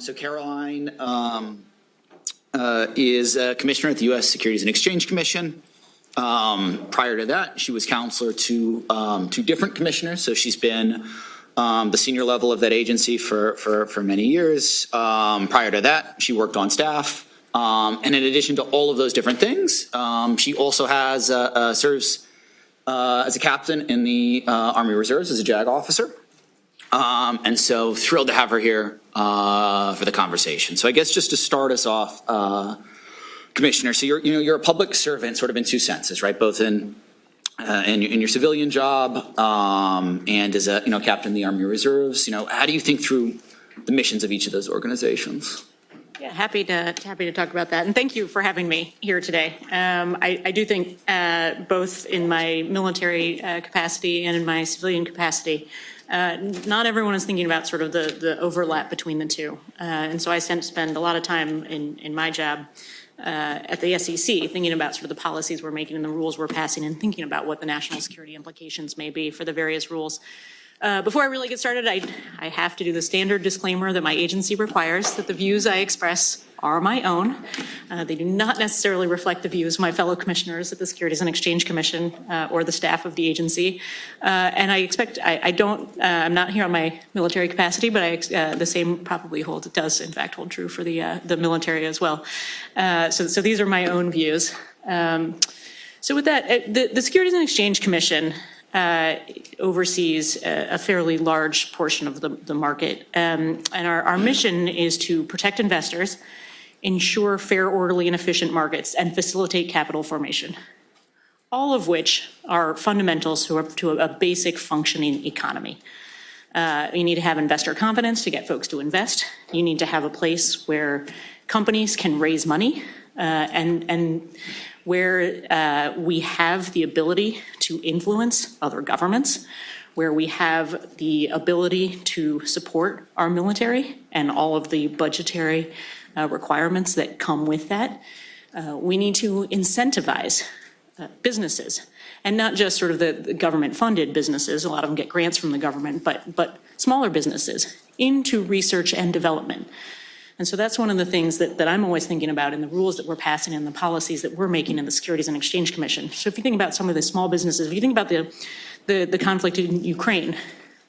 So Caroline is a commissioner at the U.S. Securities and Exchange Commission. Prior to that, she was counselor to two different commissioners. So she's been the senior level of that agency for many years. Prior to that, she worked on staff. And in addition to all of those different things, she also has serves as a captain in the Army Reserves as a JAG officer. And so thrilled to have her here for the conversation. So I guess just to start us off, Commissioner, so you're a public servant sort of in two senses, right? Both in your civilian job and as a captain of the Army Reserves. How do you think through the missions of each of those organizations? Yeah, happy to talk about that, and thank you for having me here today. I do think both in my military capacity and in my civilian capacity, not everyone is thinking about sort of the overlap between the two, and so I spend a lot of time in my job at the SEC thinking about sort of the policies we're making and the rules we're passing, and thinking about what the national security implications may be for the various rules. Before I really get started, I have to do the standard disclaimer that my agency requires, that the views I express are my own. They do not necessarily reflect the views of my fellow commissioners at the Securities and Exchange Commission or the staff of the agency. And I expect, I'm not here on my military capacity, but the same probably holds, it does in fact hold true for the military as well. So these are my own views. So with that, the Securities and Exchange Commission oversees a fairly large portion of the market. And our mission is to protect investors, ensure fair, orderly, and efficient markets, and facilitate capital formation, all of which are fundamentals to a basic functioning economy. You need to have investor confidence to get folks to invest. You need to have a place where companies can raise money and where we have the ability to influence other governments, where we have the ability to support our military and all of the budgetary requirements that come with that. We need to incentivize businesses, and not just sort of the government-funded businesses, a lot of them get grants from the government, but smaller businesses into research and development. And so that's one of the things that I'm always thinking about in the rules that we're passing and the policies that we're making in the Securities and Exchange Commission. So if you think about some of the small businesses, if you think about the conflict in Ukraine,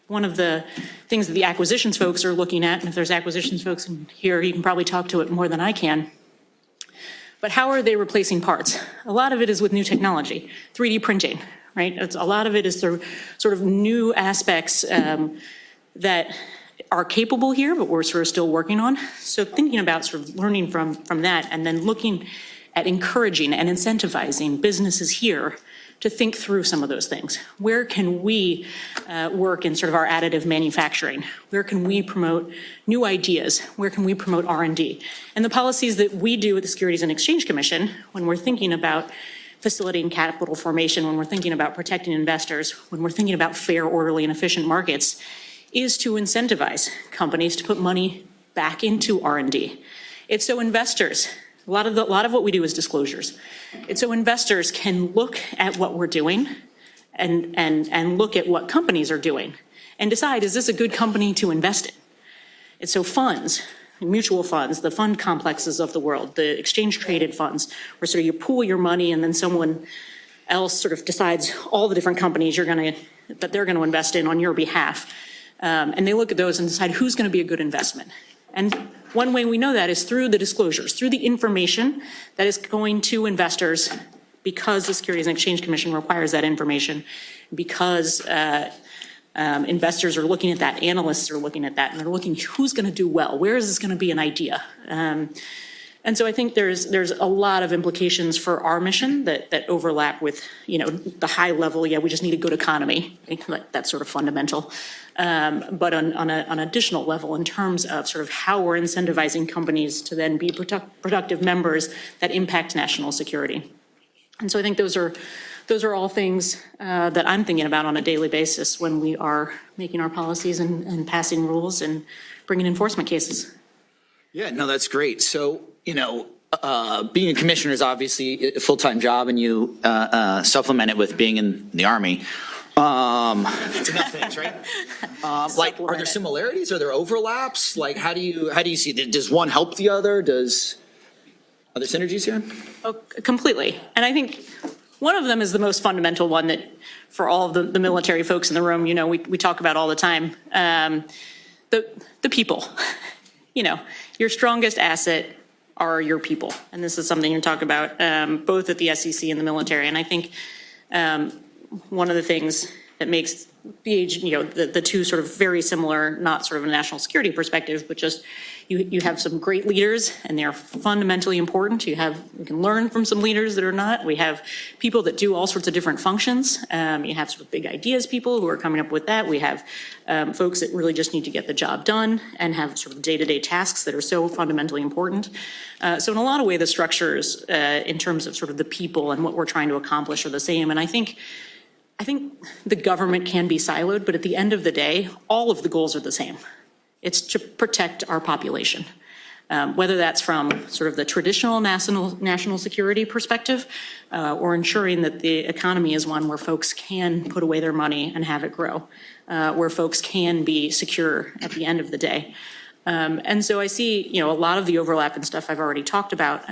one of the things that the acquisitions folks are looking at, and if there's acquisitions folks in here, you can probably talk to it more than I can, but how are they replacing parts? A lot of it is with new technology, 3D printing, right? A lot of it is sort of new aspects that are capable here, but we're sort of still working on. So thinking about sort of learning from that, and then looking at encouraging and incentivizing businesses here to think through some of those things. Where can we work in sort of our additive manufacturing? Where can we promote new ideas? Where can we promote R&D? And the policies that we do at the Securities and Exchange Commission, when we're thinking about facilitating capital formation, when we're thinking about protecting investors, when we're thinking about fair, orderly, and efficient markets, is to incentivize companies to put money back into R&D. It's so investors, a lot of what we do is disclosures. It's so investors can look at what we're doing and look at what companies are doing and decide, is this a good company to invest in? It's so funds, mutual funds, the fund complexes of the world, the exchange traded funds, where sort of you pool your money and then someone else sort of decides all the different companies that they're gonna invest in on your behalf. And they look at those and decide who's going to be a good investment. And one way we know that is through the disclosures, through the information that is going to investors, because the Securities and Exchange Commission requires that information, because investors are looking at that, analysts are looking at that, and they're looking who's going to do well, where is this going to be an idea? And so I think there's a lot of implications for our mission that overlap with, the high level, yeah, we just need a good economy. That's sort of fundamental. But on an additional level, in terms of sort of how we're incentivizing companies to then be productive members that impact national security. And so I think those are all things that I'm thinking about on a daily basis when we are making our policies and passing rules and bringing enforcement cases. Yeah, no, that's great. So, being a commissioner is obviously a full-time job, and you supplement it with being in the Army. It's enough things, right? Like, are there similarities? Are there overlaps? Like, how do you see, does one help the other? Are there synergies here? Oh, completely. And I think one of them is the most fundamental one that for all of the military folks in the room, we talk about all the time. The people, your strongest asset are your people. And this is something you talk about both at the SEC and the military. And I think one of the things that makes the two sort of very similar, not sort of a national security perspective, but just you have some great leaders and they're fundamentally important. You can learn from some leaders that are not. We have people that do all sorts of different functions. You have sort of big ideas people who are coming up with that. We have folks that really just need to get the job done and have sort of day-to-day tasks that are so fundamentally important. So in a lot of ways, the structures in terms of sort of the people and what we're trying to accomplish are the same. And I think the government can be siloed, but at the end of the day, all of the goals are the same. It's to protect our population, whether that's from sort of the traditional national security perspective or ensuring that the economy is one where folks can put away their money and have it grow, where folks can be secure at the end of the day. And so I see, a lot of the overlap and stuff I've already talked about,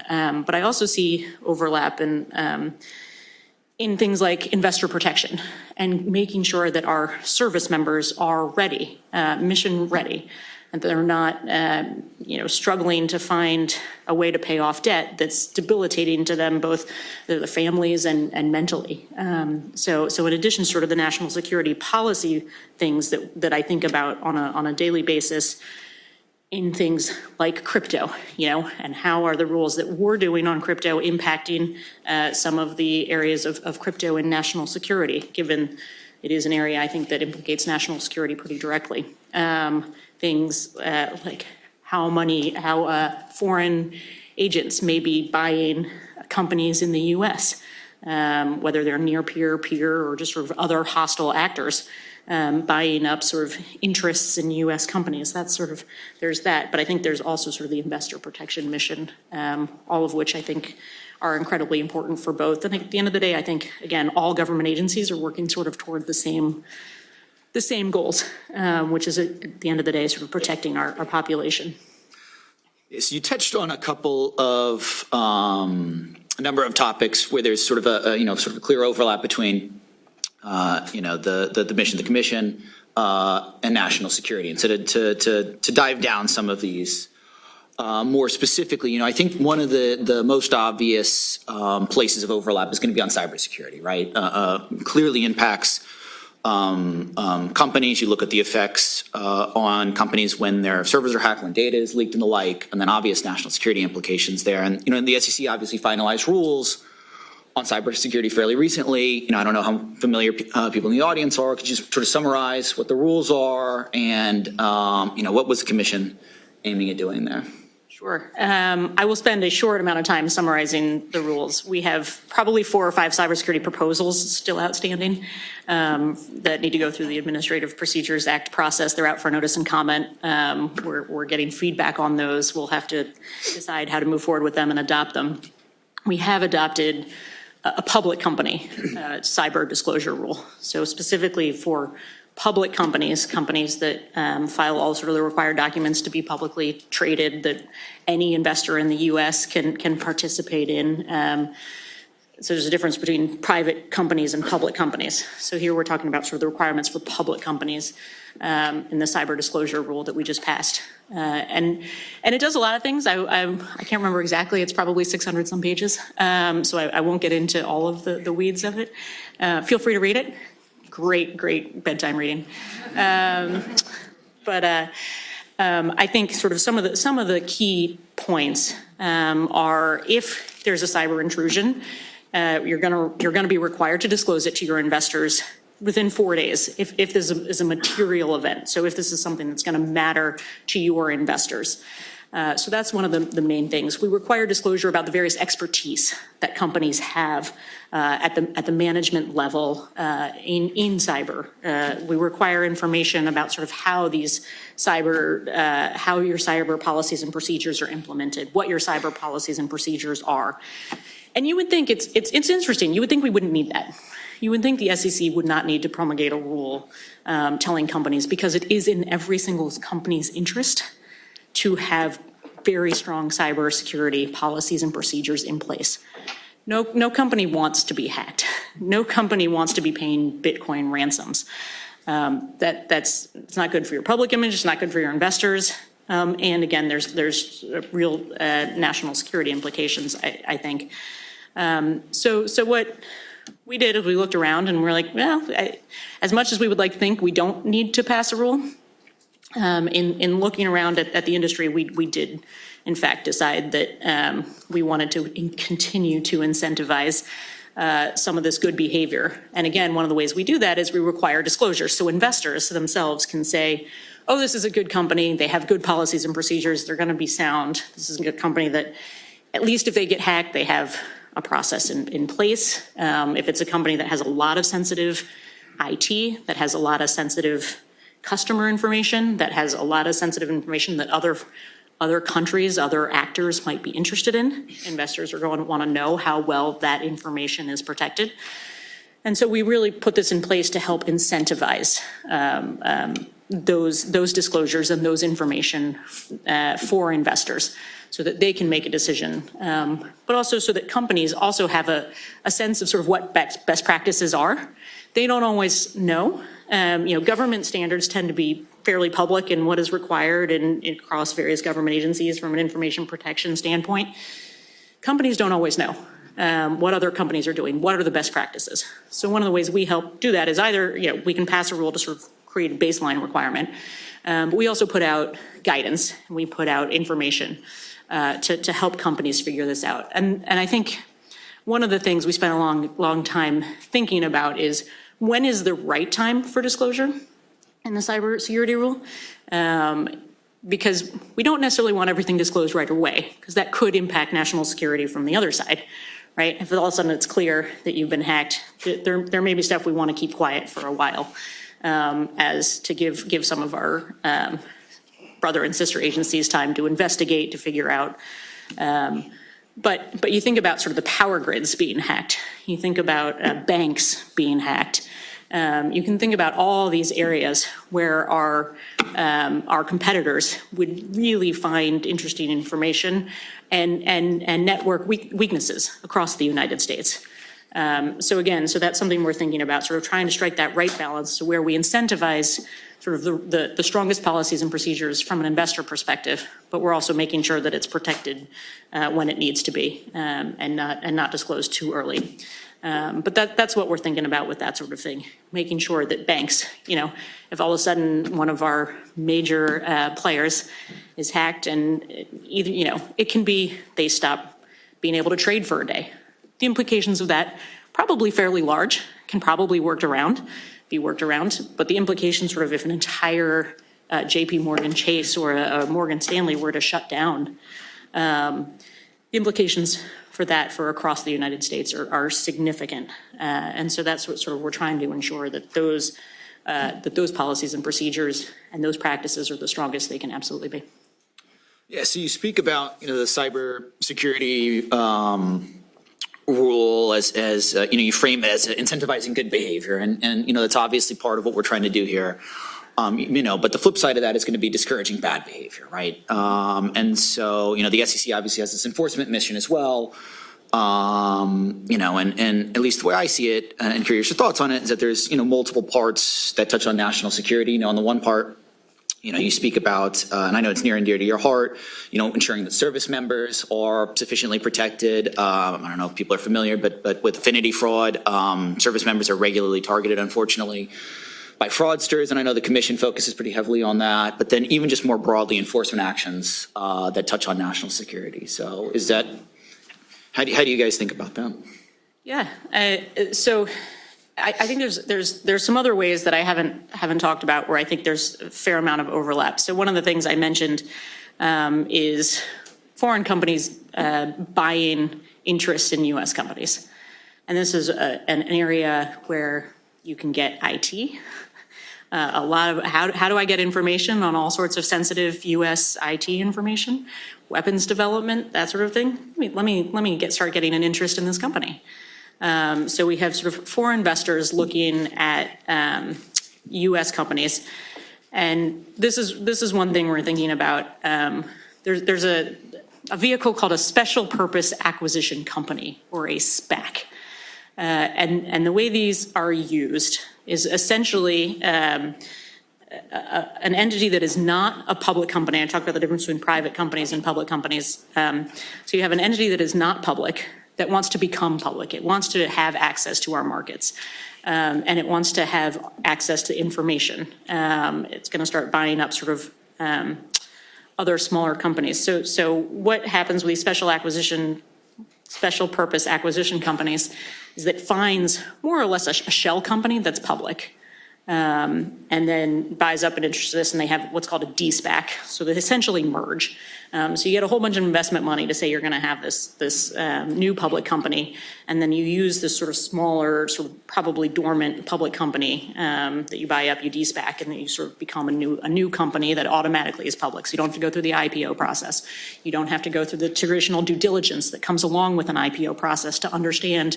but I also see overlap in things like investor protection and making sure that our service members are ready, mission ready, and they're not, struggling to find a way to pay off debt that's debilitating to them, both the families and mentally. So in addition to sort of the national security policy things that I think about on a daily basis, in things like crypto, and how are the rules that we're doing on crypto impacting some of the areas of crypto and national security, given it is an area I think that implicates national security pretty directly. Things like how foreign agents may be buying companies in the US, whether they're near peer or just sort of other hostile actors. Buying up sort of interests in U.S. companies. That's sort of, there's that. But I think there's also sort of the investor protection mission, all of which I think are incredibly important for both. And at the end of the day, I think, again, all government agencies are working sort of toward the same goals, which is at the end of the day, sort of protecting our population. So you touched on a couple of, a number of topics where there's sort of a clear overlap between the mission of the commission and national security. And so to dive down some of these more specifically, I think one of the most obvious places of overlap is going to be on cybersecurity, right? Clearly impacts companies. You look at the effects on companies when their servers are hacked, when data is leaked and the like, and then obvious national security implications there. And, the SEC obviously finalized rules on cybersecurity fairly recently. I don't know how familiar people in the audience are. Could you sort of summarize what the rules are and, what was the commission aiming at doing there? Sure. I will spend a short amount of time summarizing the rules. We have probably 4 or 5 cybersecurity proposals still outstanding that need to go through the Administrative Procedures Act process. They're out for notice and comment. We're getting feedback on those. We'll have to decide how to move forward with them and adopt them. We have adopted a public company cyber disclosure rule. So specifically for public companies that file all sort of the required documents to be publicly traded that any investor in the U.S. can participate in. So there's a difference between private companies and public companies. So here we're talking about sort of the requirements for public companies in the cyber disclosure rule that we just passed. And it does a lot of things. I can't remember exactly. It's probably 600 some pages. So I won't get into all of the weeds of it. Feel free to read it. Great bedtime reading. But I think sort of some of the key points are if there's a cyber intrusion, you're gonna be required to disclose it to your investors within 4 days if this is a material event. So if this is something that's gonna matter to your investors. So that's one of the main things. We require disclosure about the various expertise that companies have at the management level in cyber. We require information about sort of how these how your cyber policies and procedures are implemented, what your cyber policies and procedures are. And you would think it's interesting. You would think we wouldn't need that. you would think the SEC would not need to promulgate a rule telling companies, because it is in every single company's interest to have very strong cybersecurity policies and procedures in place. No company wants to be hacked. No company wants to be paying Bitcoin ransoms. It's not good for your public image. It's not good for your investors. And again, there's real national security implications, I think. So what we did is we looked around and we're like, well, as much as we would like to think we don't need to pass a rule, in looking around at the industry, we did, in fact, decide that we wanted to continue to incentivize some of this good behavior. And again, one of the ways we do that is we require disclosure. So investors themselves can say, oh, this is a good company. They have good policies and procedures. They're going to be sound. This is a good company that, at least if they get hacked, they have a process in place. If it's a company that has a lot of sensitive IT, that has a lot of sensitive customer information, that has a lot of sensitive information that other countries, other actors might be interested in, investors are going to want to know how well that information is protected. And so we really put this in place to help incentivize those disclosures and those information for investors, so that they can make a decision, but also so that companies also have a sense of sort of what best practices are. They don't always know. Government standards tend to be fairly public in what is required and across various government agencies from an information protection standpoint. Companies don't always know what other companies are doing, what are the best practices. So one of the ways we help do that is either, we can pass a rule to sort of create a baseline requirement, but we also put out guidance, and we put out information to help companies figure this out. And I think one of the things we spent a long time thinking about is, when is the right time for disclosure in the cybersecurity rule? Because we don't necessarily want everything disclosed right away, because that could impact national security from the other side, right? If all of a sudden it's clear that you've been hacked, there may be stuff we want to keep quiet for a while, as to give some of our brother and sister agencies time to investigate, to figure out. But you think about sort of the power grids being hacked. You think about banks being hacked. You can think about all these areas where our competitors would really find interesting information and network weaknesses across the United States. So that's something we're thinking about, sort of trying to strike that right balance to where we incentivize sort of the strongest policies and procedures from an investor perspective, but we're also making sure that it's protected when it needs to be, and not disclosed too early. But that's what we're thinking about with that sort of thing, making sure that banks, if all of a sudden one of our major players is hacked, and either, it can be they stop being able to trade for a day. The implications of that, probably fairly large, can probably be worked around, but the implications sort of if an entire JP Morgan Chase or a Morgan Stanley were to shut down, the implications for that for across the United States are significant. And so that's what sort of we're trying to ensure, that those policies and procedures and those practices are the strongest they can absolutely be. Yeah, so you speak about, the cybersecurity rule as you frame it as incentivizing good behavior, and that's obviously part of what we're trying to do here. But the flip side of that is going to be discouraging bad behavior, right? And so, the SEC obviously has this enforcement mission as well. And at least the way I see it, and curious your thoughts on it, is that there's, multiple parts that touch on national security. On the one part, you speak about, and I know it's near and dear to your heart, ensuring that service members are sufficiently protected. I don't know if people are familiar, but with affinity fraud, service members are regularly targeted, unfortunately, by fraudsters, and I know the commission focuses pretty heavily on that, but then even just more broadly, enforcement actions that touch on national security. So how do you guys think about that? Yeah, so I think there's some other ways that I haven't talked about where I think there's a fair amount of overlap. So one of the things I mentioned is foreign companies buying interests in U.S. companies. And this is an area where you can get IT. A lot of how do I get information on all sorts of sensitive U.S. IT information, weapons development, that sort of thing. Let me start getting an interest in this company. So we have sort of foreign investors looking at U.S. companies. And this is one thing we're thinking about. There's a vehicle called a special purpose acquisition company, or a SPAC. And the way these are used is essentially an entity that is not a public company. I talked about the difference between private companies and public companies. So you have an entity that is not public that wants to become public. It wants to have access to our markets. And it wants to have access to information. It's going to start buying up sort of other smaller companies. So what happens with these special purpose acquisition companies is that finds more or less a shell company that's public, and then buys up an interest in this, and they have what's called a de-SPAC. So they essentially merge. So you get a whole bunch of investment money to say you're going to have this new public company, and then you use this sort of smaller, sort of probably dormant public company that you buy up, you de-SPAC, and then you sort of become a new company that automatically is public. So you don't have to go through the IPO process. You don't have to go through the traditional due diligence that comes along with an IPO process to understand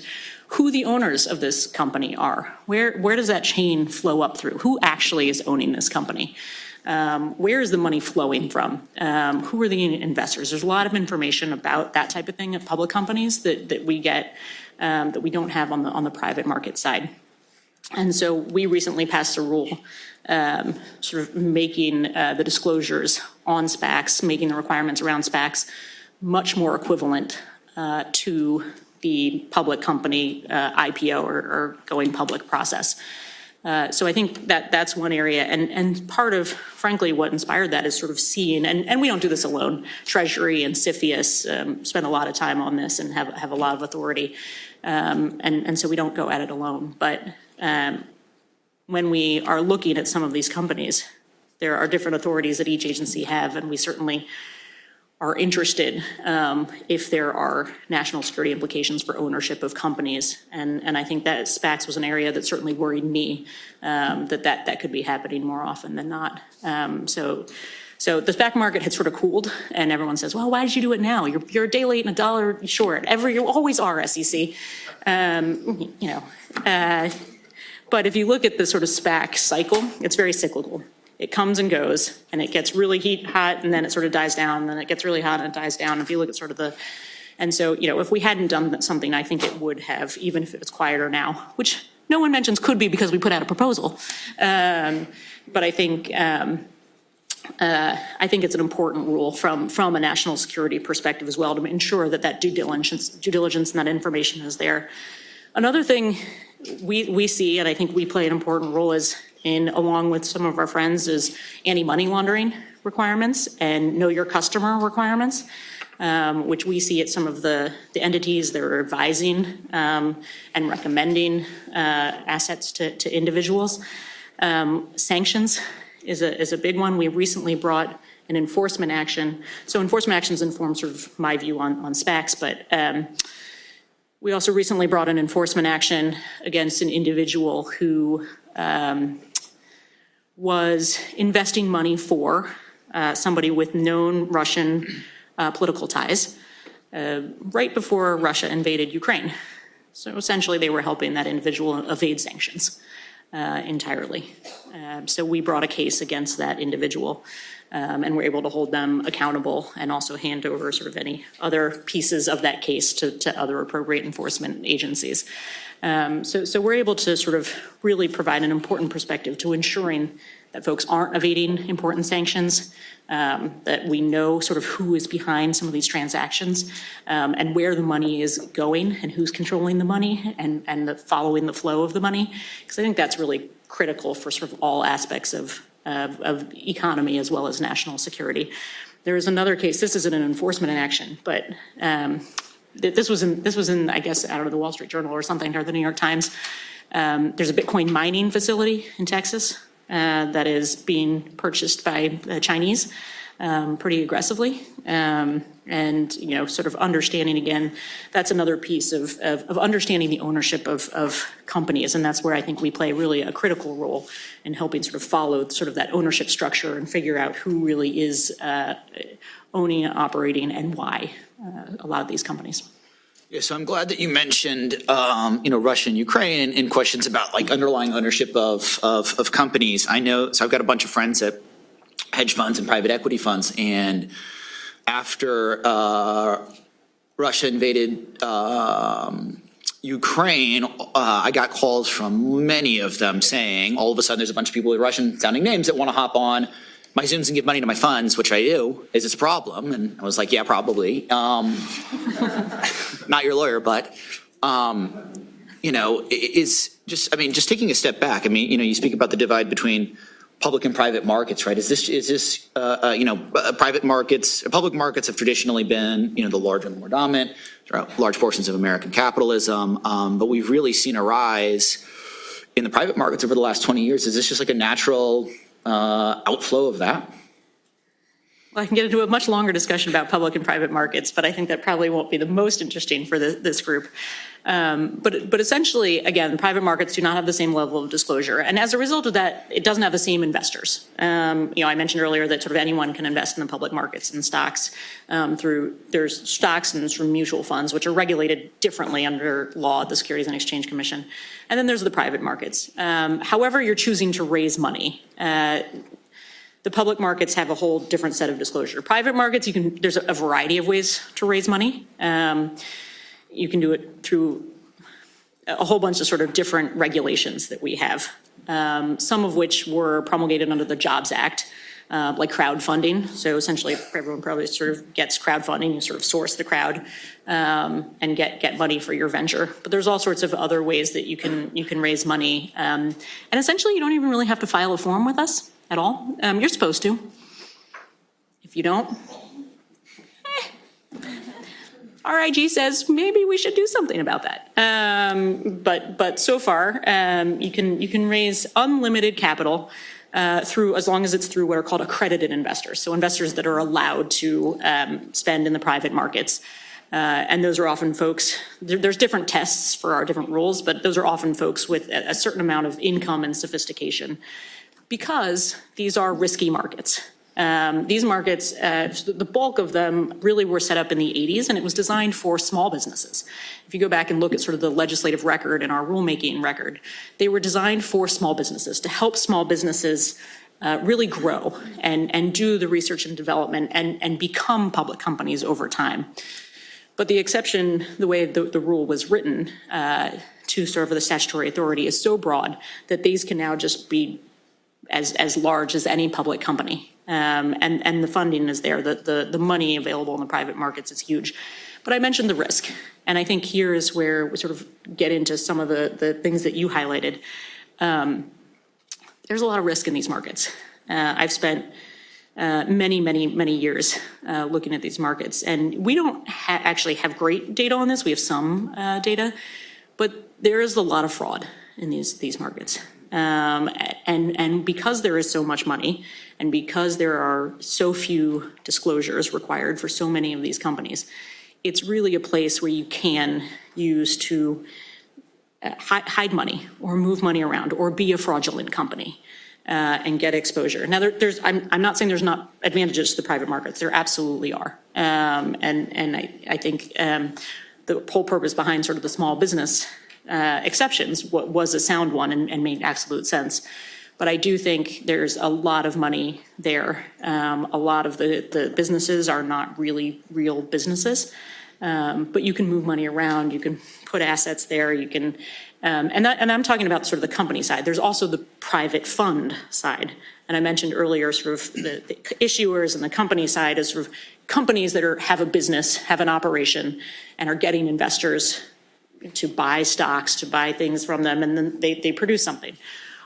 who the owners of this company are. Where does that chain flow up through? Who actually is owning this company? Where is the money flowing from? Who are the investors? There's a lot of information about that type of thing at public companies that we get that we don't have on the private market side. And so we recently passed a rule sort of making the disclosures on SPACs, making the requirements around SPACs much more equivalent to the public company IPO or going public process. So I think that's one area, and part of, frankly, what inspired that is sort of seeing, and we don't do this alone. Treasury and CFIUS spend a lot of time on this and have a lot of authority, and so we don't go at it alone. But when we are looking at some of these companies, there are different authorities that each agency have, and we certainly are interested if there are national security implications for ownership of companies. And I think that SPACs was an area that certainly worried me, that could be happening more often than not. So the SPAC market had sort of cooled, and everyone says, well, why did you do it now? You're a day late and a dollar short. You always are, SEC. But if you look at the sort of SPAC cycle, it's very cyclical. It comes and goes, and it gets really hot, and then it sort of dies down, and then it gets really hot, and it dies down. If you look at sort of and so, if we hadn't done something, I think it would have, even if it was quieter now, which no one mentions could be because we put out a proposal. But I think it's an important rule from a national security perspective as well to ensure that due diligence and that information is there. Another thing we see, and I think we play an important role along with some of our friends, is anti-money laundering requirements and know your customer requirements, which we see at some of the entities that are advising and recommending assets to individuals. Sanctions is a big one. We recently brought an enforcement action. So enforcement actions inform sort of my view on SPACs, but we also recently brought an enforcement action against an individual who was investing money for somebody with known Russian political ties right before Russia invaded Ukraine. So essentially they were helping that individual evade sanctions entirely. So we brought a case against that individual and were able to hold them accountable and also hand over sort of any other pieces of that case to other appropriate enforcement agencies. So we're able to sort of really provide an important perspective to ensuring that folks aren't evading important sanctions, that we know sort of who is behind some of these transactions, and where the money is going and who's controlling the money and following the flow of the money. Because I think that's really critical for sort of all aspects of economy as well as national security. There is another case, this isn't an enforcement action, but this was in, I guess, I don't know, the Wall Street Journal or something, or the New York Times. There's a Bitcoin mining facility in Texas that is being purchased by the Chinese pretty aggressively. And, sort of understanding, again, that's another piece of understanding the ownership of companies. And that's where I think we play really a critical role in helping sort of follow sort of that ownership structure and figure out who really is owning and operating and why a lot of these companies. Yeah, so I'm glad that you mentioned, Russia and Ukraine and questions about like underlying ownership of companies. I know, so I've got a bunch of friends at hedge funds and private equity funds, and after Russia invaded Ukraine, I got calls from many of them saying, all of a sudden there's a bunch of people with Russian-sounding names that want to hop on my Zooms and give money to my funds, which I do. Is this a problem? And I was like, yeah, probably. Not your lawyer, but, is just, just taking a step back. You speak about the divide between public and private markets, right? Is this private markets, public markets have traditionally been, the larger and the more dominant, large portions of American capitalism. But we've really seen a rise in the private markets over the last 20 years. Is this just like a natural outflow of that? Well, I can get into a much longer discussion about public and private markets, but I think that probably won't be the most interesting for this group. But essentially, again, private markets do not have the same level of disclosure. And as a result of that, it doesn't have the same investors. I mentioned earlier that sort of anyone can invest in the public markets and stocks there's stocks and through mutual funds, which are regulated differently under law at the Securities and Exchange Commission. And then there's the private markets. However, you're choosing to raise money. The public markets have a whole different set of disclosure. Private markets, there's a variety of ways to raise money. You can do it through a whole bunch of sort of different regulations that we have, some of which were promulgated under the Jobs Act, like crowdfunding. So essentially, everyone probably sort of gets crowdfunding. You sort of source the crowd and get money for your venture. But there's all sorts of other ways that you can raise money. And essentially, you don't even really have to file a form with us at all. You're supposed to. If you don't, our IG says maybe we should do something about that. But so far, you can raise unlimited capital through, as long as it's through what are called accredited investors. So investors that are allowed to spend in the private markets. And those are often folks, there's different tests for our different rules, but those are often folks with a certain amount of income and sophistication, because these are risky markets. These markets, the bulk of them really were set up in the 80s, and it was designed for small businesses. If you go back and look at sort of the legislative record and our rulemaking record, they were designed for small businesses, to help small businesses really grow and do the research and development and become public companies over time. But the exception, the way the rule was written to serve the statutory authority, is so broad that these can now just be as large as any public company. And the funding is there. The money available in the private markets is huge. But I mentioned the risk. And I think here is where we sort of get into some of the things that you highlighted. There's a lot of risk in these markets. I've spent many years looking at these markets. And we don't actually have great data on this. We have some data. But there is a lot of fraud in these markets. And because there is so much money, and because there are so few disclosures required for so many of these companies, it's really a place where you can use to hide money or move money around or be a fraudulent company and get exposure. Now, I'm not saying there's not advantages to the private markets. There absolutely are. And I think the whole purpose behind sort of the small business exceptions was a sound one and made absolute sense. But I do think there's a lot of money there. A lot of the businesses are not really real businesses, but you can move money around. You can put assets there. You can, and I'm talking about sort of the company side. There's also the private fund side. And I mentioned earlier sort of the issuers and the company side is sort of companies that have a business, have an operation, and are getting investors to buy stocks, to buy things from them, and then they produce something.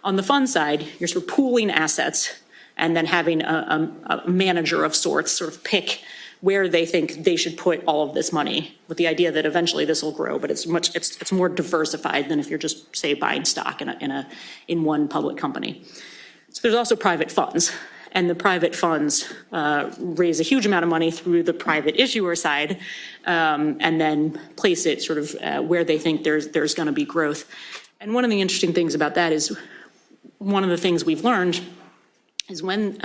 On the fund side, you're sort of pooling assets and then having a manager of sorts sort of pick where they think they should put all of this money, with the idea that eventually this will grow, but it's more diversified than if you're just, say, buying stock in one public company. So there's also private funds. And the private funds raise a huge amount of money through the private issuer side, and then place it sort of where they think there's going to be growth. And one of the interesting things about that is, one of the things we've learned is when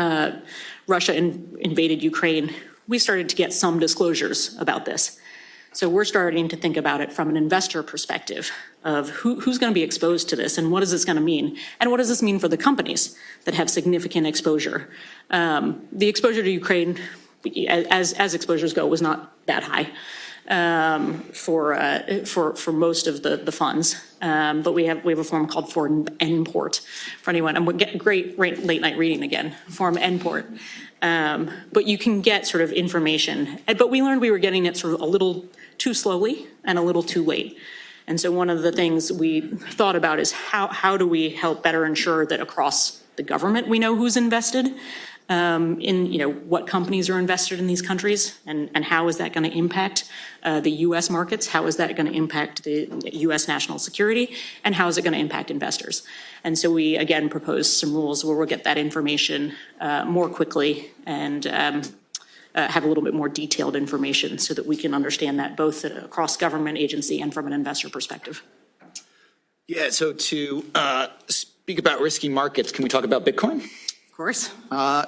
Russia invaded Ukraine, we started to get some disclosures about this. So we're starting to think about it from an investor perspective of who's going to be exposed to this and what is this going to mean? And what does this mean for the companies that have significant exposure? The exposure to Ukraine, as exposures go, was not that high for most of the funds. But we have a form called Form N-Port for anyone. And we'll get great late night reading again, Form N-Port. But you can get sort of information. But we learned we were getting it sort of a little too slowly and a little too late. And so one of the things we thought about is how do we help better ensure that across the government we know who's invested in what companies are invested in these countries, and how is that going to impact the U.S. markets? How is that going to impact the U.S. national security? And how is it going to impact investors? And so we, again, proposed some rules where we'll get that information more quickly and have a little bit more detailed information so that we can understand that both across government agency and from an investor perspective. Yeah, so to speak about risky markets, can we talk about Bitcoin? Of course.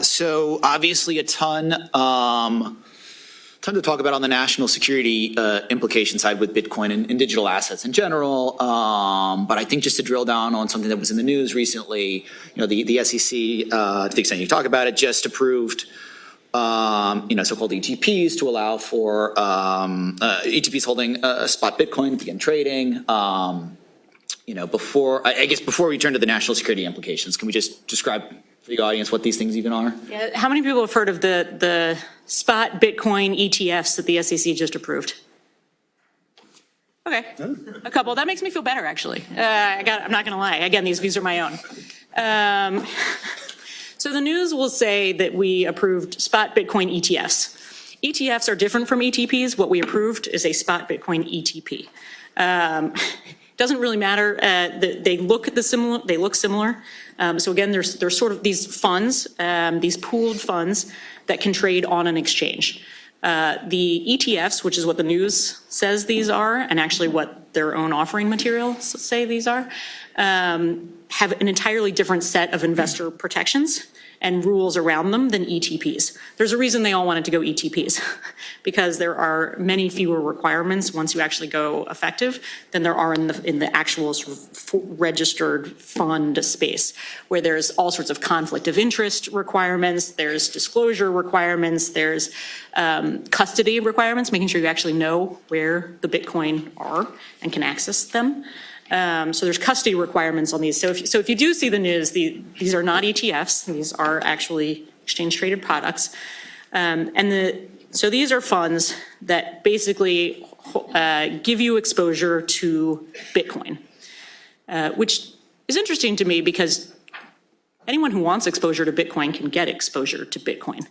So obviously a ton to talk about on the national security implication side with Bitcoin and digital assets in general. But I think just to drill down on something that was in the news recently, the SEC, to the extent you talk about it, just approved so-called ETPs to allow for ETPs holding spot Bitcoin to begin trading. Before we turn to the national security implications, can we just describe for the audience what these things even are? Yeah, how many people have heard of the spot Bitcoin ETFs that the SEC just approved? Okay, a couple. That makes me feel better, actually. I'm not going to lie. Again, these views are my own. So the news will say that we approved spot Bitcoin ETFs. ETFs are different from ETPs. What we approved is a spot Bitcoin ETP. Doesn't really matter. They look similar. They look similar. So again, there's sort of these funds, these pooled funds that can trade on an exchange. The ETFs, which is what the news says these are, and actually what their own offering materials say these are, have an entirely different set of investor protections and rules around them than ETPs. There's a reason they all wanted to go ETPs, because there are many fewer requirements once you actually go effective than there are in the actual sort of registered fund space, where there's all sorts of conflict of interest requirements, there's disclosure requirements, there's custody requirements, making sure you actually know where the Bitcoin are and can access them. So there's custody requirements on these. So if you do see the news, these are not ETFs. These are actually exchange-traded products. So these are funds that basically give you exposure to Bitcoin, which is interesting to me because anyone who wants exposure to Bitcoin can get exposure to Bitcoin.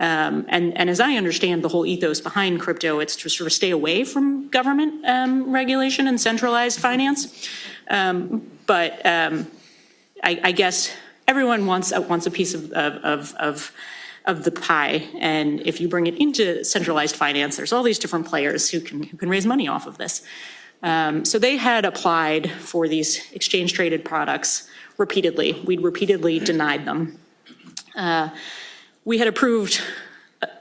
And as I understand the whole ethos behind crypto, it's to sort of stay away from government regulation and centralized finance. But I guess everyone wants a piece of the pie, and if you bring it into centralized finance, there's all these different players who can raise money off of this. So they had applied for these exchange-traded products repeatedly. We'd repeatedly denied them. We had approved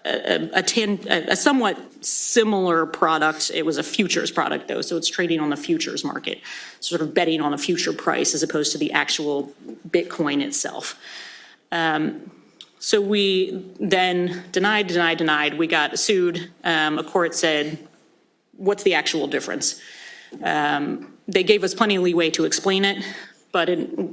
a somewhat similar product. It was a futures product, though, so it's trading on the futures market, sort of betting on a future price as opposed to the actual Bitcoin itself. So we then denied. We got sued. A court said, what's the actual difference? They gave us plenty of leeway to explain it, but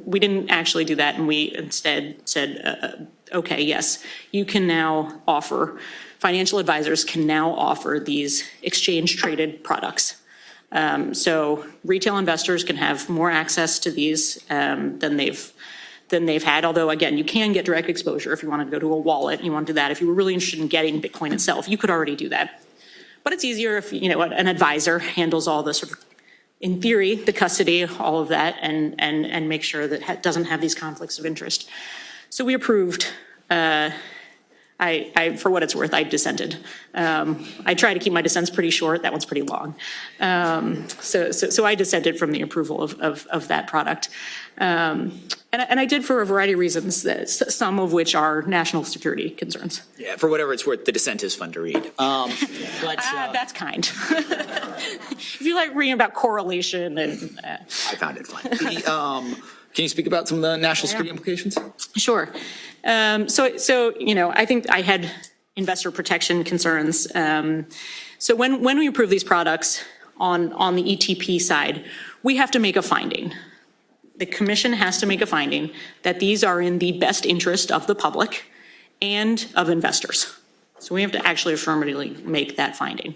we didn't actually do that, and we instead said, okay, yes, you can now offer, financial advisors can now offer these exchange-traded products. So retail investors can have more access to these than they've had, although, again, you can get direct exposure if you want to go to a wallet, you want to do that. If you were really interested in getting Bitcoin itself, you could already do that. But it's easier if, an advisor handles all the sort of, in theory, the custody, all of that, and make sure that it doesn't have these conflicts of interest. So we approved For what it's worth, I dissented. I try to keep my dissents pretty short. That one's pretty long. So I dissented from the approval of that product. And I did for a variety of reasons, some of which are national security concerns. Yeah, for whatever it's worth, the dissent is fun to read. That's kind. If you like reading about correlation and. I found it fun. Can you speak about some of the national security implications? Sure. So I think I had investor protection concerns. So when we approve these products on the ETP side, we have to make a finding. The commission has to make a finding that these are in the best interest of the public and of investors. So we have to actually affirmatively make that finding.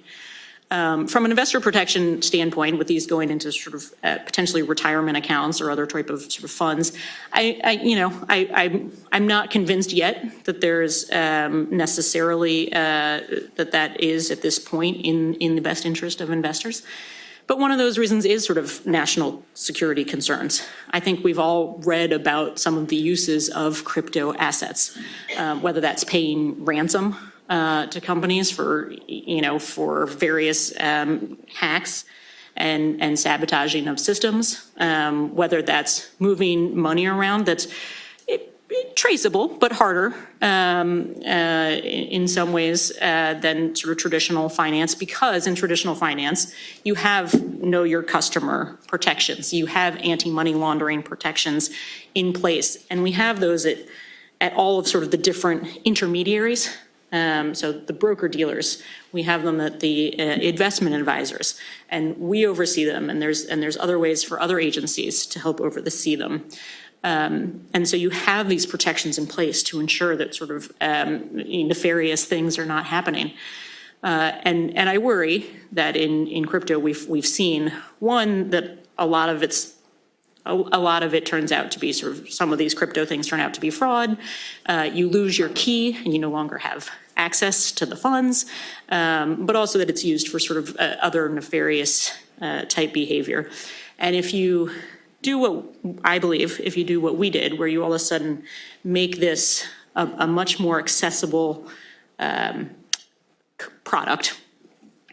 From an investor protection standpoint, with these going into sort of potentially retirement accounts or other type of sort of funds, I'm not convinced yet that there's necessarily that is at this point in the best interest of investors. But one of those reasons is sort of national security concerns. I think we've all read about some of the uses of crypto assets, whether that's paying ransom to companies for various hacks and sabotaging of systems, whether that's moving money around that's traceable, but harder in some ways than sort of traditional finance, because in traditional finance, you have know your customer protections, you have anti-money laundering protections in place, and we have those at all of sort of the different intermediaries. So the broker dealers, we have them at the investment advisors, and we oversee them, and there's other ways for other agencies to help oversee them. And so you have these protections in place to ensure that sort of nefarious things are not happening. And I worry that in crypto we've seen, one, that a lot of it turns out to be sort of, some of these crypto things turn out to be fraud. You lose your key and you no longer have access to the funds, but also that it's used for sort of other nefarious type behavior. And if you do if you do what we did, where you all of a sudden make this a much more accessible product,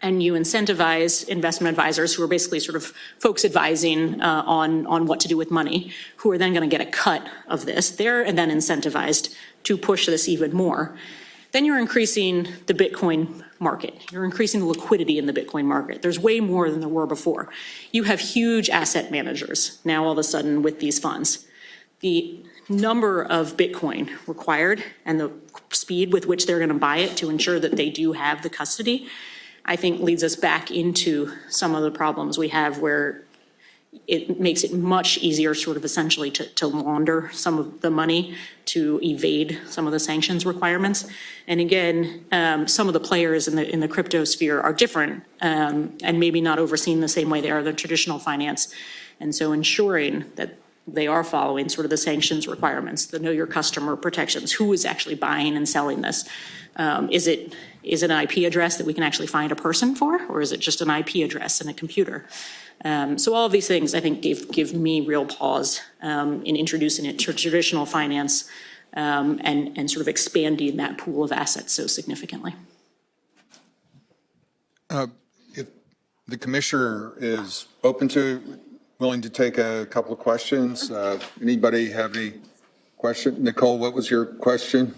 and you incentivize investment advisors, who are basically sort of folks advising on what to do with money, who are then going to get a cut of this, they're then incentivized to push this even more. Then you're increasing the Bitcoin market. You're increasing the liquidity in the Bitcoin market. There's way more than there were before. You have huge asset managers now all of a sudden with these funds. The number of Bitcoin required and the speed with which they're going to buy it to ensure that they do have the custody, I think leads us back into some of the problems we have, where it makes it much easier sort of essentially to launder some of the money, to evade some of the sanctions requirements. And again, some of the players in the crypto sphere are different and maybe not overseen the same way they are the traditional finance. And so ensuring that they are following sort of the sanctions requirements, the know your customer protections, who is actually buying and selling this. Is it an IP address that we can actually find a person for, or is it just an IP address in a computer? So all of these things, I think, give me real pause in introducing it to traditional finance and sort of expanding that pool of assets so significantly. If the commissioner is willing to take a couple of questions, anybody have any question? Nicole, what was your question?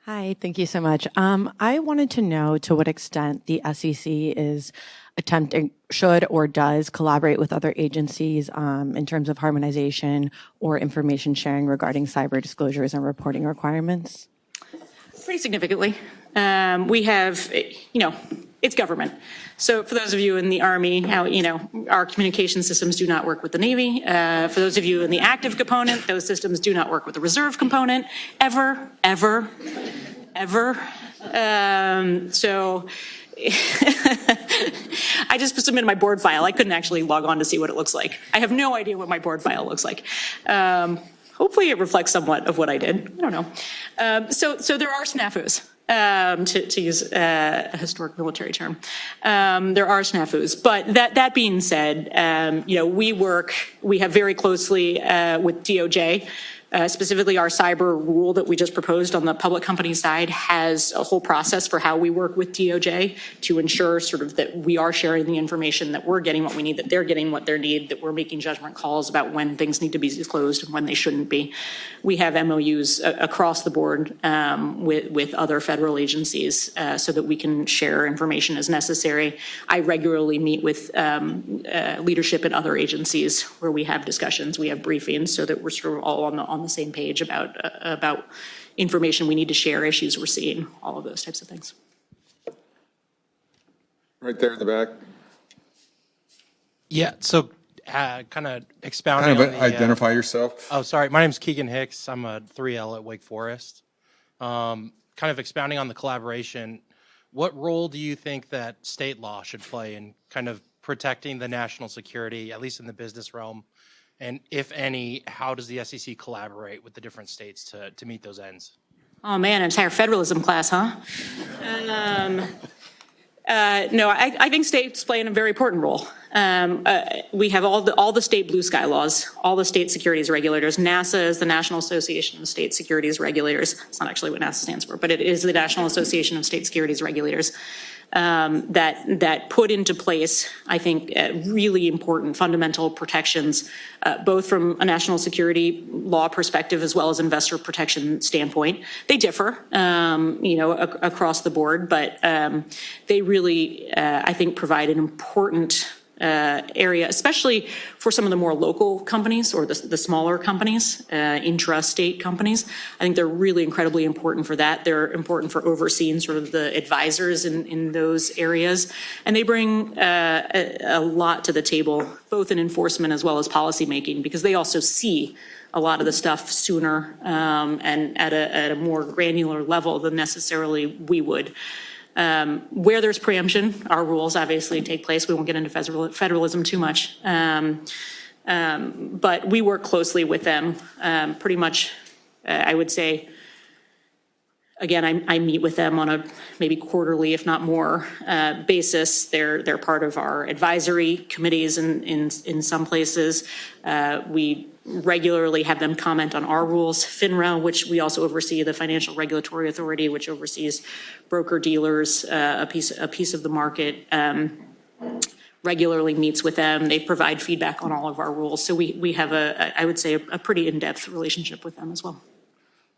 Hi, thank you so much. I wanted to know to what extent the SEC is attempting, should or does collaborate with other agencies in terms of harmonization or information sharing regarding cyber disclosures and reporting requirements. Pretty significantly. We have, it's government. So for those of you in the Army, our communication systems do not work with the Navy. For those of you in the active component, those systems do not work with the reserve component, ever. So I just submitted my board file. I couldn't actually log on to see what it looks like. I have no idea what my board file looks like. Hopefully it reflects somewhat of what I did. I don't know. So there are snafus. To use a historic military term. There are snafus, but that being said, we have very closely with DOJ Specifically, our cyber rule that we just proposed on the public company side has a whole process for how we work with DOJ to ensure sort of that we are sharing the information, that we're getting what we need, that they're getting what they need, that we're making judgment calls about when things need to be disclosed and when they shouldn't be. We have MOUs across the board with other federal agencies so that we can share information as necessary. I regularly meet with leadership in other agencies where we have discussions, we have briefings, so that we're sort of all on the same page about information we need to share, issues we're seeing, all of those types of things. Right there in the back. Yeah, so kind of expounding Kind of on the, identify yourself. oh, sorry, my name's Keegan Hicks. I'm a 3L at Wake Forest. Kind of expounding on the collaboration, what role do you think that state law should play in kind of protecting the national security, at least in the business realm? And if any, how does the SEC collaborate with the different states to meet those ends? Oh man, entire federalism class, huh? No, I think states play a very important role. We have all the state blue sky laws, all the state securities regulators. NASA is the National Association of State Securities Regulators. It's not actually what NASA stands for, but it is the National Association of State Securities Regulators that put into place, I think, really important fundamental protections, both from a national security law perspective as well as investor protection standpoint. They differ, across the board, but they really, I think, provide an important area, especially for some of the more local companies or the smaller companies, intra-state companies. I think they're really incredibly important for that. They're important for overseeing sort of the advisors in those areas. And they bring a lot to the table, both in enforcement as well as policymaking, because they also see a lot of the stuff sooner and at a more granular level than necessarily we would. Where there's preemption, our rules obviously take place. We won't get into federalism too much. But we work closely with them pretty much, I would say, again, I meet with them on a maybe quarterly, if not more, basis. They're part of our advisory committees in some places. We regularly have them comment on our rules. FINRA, which we also oversee, the Financial Regulatory Authority, which oversees broker dealers, a piece of the market, regularly meets with them. They provide feedback on all of our rules. So we have I would say, a pretty in-depth relationship with them as well.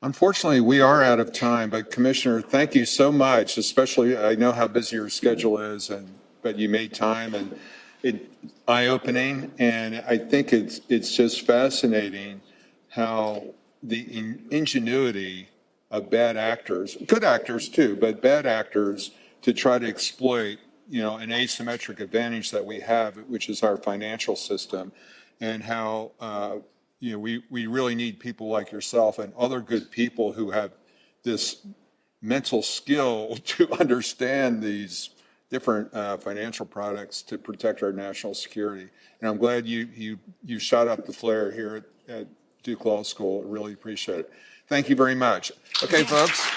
Unfortunately, we are out of time, but Commissioner, thank you so much, especially I know how busy your schedule is, but you made time and it's eye-opening, and I think it's just fascinating how the ingenuity of bad actors, good actors too, but bad actors to try to exploit, an asymmetric advantage that we have, which is our financial system, and how we really need people like yourself and other good people who have this mental skill to understand these different financial products to protect our national security. And I'm glad you shot up the flare here at Duke Law School. I really appreciate it. Thank you very much. Okay, folks.